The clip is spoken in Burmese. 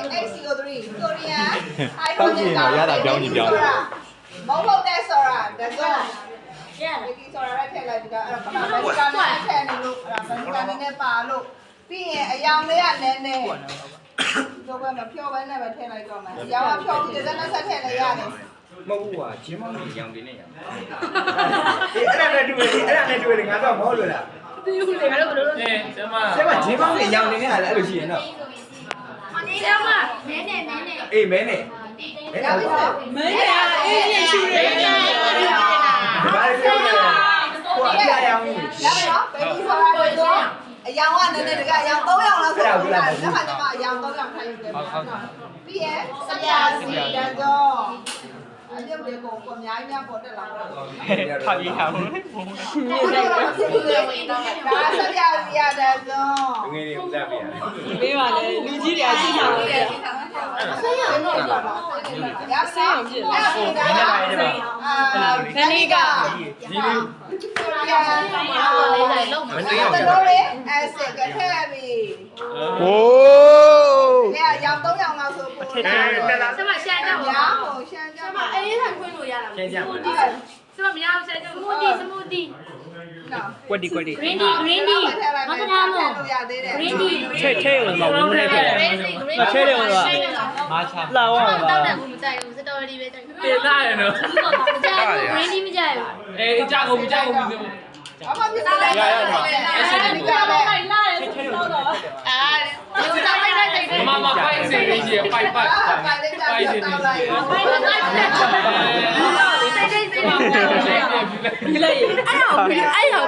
8CO3 Korean တောက်ကြည့်ရင်တော့ရတာပြောင်းကြည့်ပြောင်း မဟုတ်တဲ့ဆိုတာဒါဆိုဒီကိဆိုတာရက်ထည့်လိုက်ပြီးတော့အဲ့တော့ခဏပဲကြာနေထည့်နေလို့အဲ့ဒါဗန်ကာမီနဲ့ပါလို့ပြီးရင်အယောင်လေးကနည်းနည်းတော့ပဲမဖြောဘဲနဲ့ပဲထည့်လိုက်တော့မယ်အယောင်ကဖြောပြီးတဲ့နဲ့ဆက်ထည့်လိုက်ရတယ် မဟုတ်ဘူးကွာဂျင်းမောင်းကြီးရောင်နေနေရအဲ့ဒါနဲ့တွေ့တယ်အဲ့ဒါနဲ့တွေ့တယ်ငါတော့မဟုတ်လို့လား တူယူလေငါတို့ဘယ်လိုလုပ်လဲ ဆရာမဂျင်းမောင်းကြီးရောင်နေနေရတယ်အဲ့လိုရှိရင်တော့ ဆရာမမဲနဲ့မဲနဲ့ အေးမဲနဲ့ ရပြီဆို မဲနဲ့အေးရရှိတယ်မဲနဲ့ ဘာလဲပြောလဲကိုအပြာရောင်ကြီး ရပြီနော်ဘေဘီဆိုတာတော့အယောင်ကနည်းနည်းတကအယောင်3ယောက်လောက်ဆိုတော့လက်မှတ်ကမှအယောင်3ယောက်ထိုင်ယူတယ်ပြီးရင်စပြာစီတန်တော့အမြုပ်တွေကိုအများကြီးများပေါ်တက်လာတော့ ဖတ်ပြီးထားဘူး ဒါဆက်ပြစီရတဲ့ဆုံး ငွေတွေဥစားပေးရတယ် ပေးပါလေလူကြီးတွေအရှိတာလို့ရတယ် ဆေးရုံတော့ရဆေးရုံပြည့်လား ဘယ်နဲ့လာရဲပါ ဗနီကာ ဒီလို ပြန်လေးလိုက်လုံးမှာတော်လေးအဆက်ကထည့်ပြီ โอ้ ကဲရောင်3ရောင်လောက်ဆိုပို့တယ်လား ဆရာမရှမ်းကြပါ ညာဟိုရှမ်းကြမှာ အေးထိုင်ခွင့်လို့ရတာ ရှင်းကြပါလား ဆရာမမရဘူးဆရာကျစမူတီနော် ကွက်ဒီကွက်ဒီ green tea green tea မကနာမို့ ရသေးတယ် green tea ထဲဝင်မှာဝင်နေတယ်မထဲတယ်ဝင်မှာလာဝါ တောက်တ လာ ယ်ဘူးမကြိုက်ဘူးစတော်ရီပဲကြိုက်ဘူး တင်လာရနော် မကြိုက်ဘူး green tea မကြိုက်ဘူး အေးကြောက်ကုန်ကြောက်ကုန်ပြီ အမပြစ်လိုက်ရရမှာဒီကပဲ လာတယ်တောက်တော့အာဒီတောက်လိုက်လိုက်တယ် မမပိုင်စေးကြီးပိုင်ပတ် ပိုင်လေးကြတော့တောက်လိုက်ရော ပိုက်လိုက်တယ်စိတ်စိတ်စိတ် ဒီလိုက် အဲ့ဒါ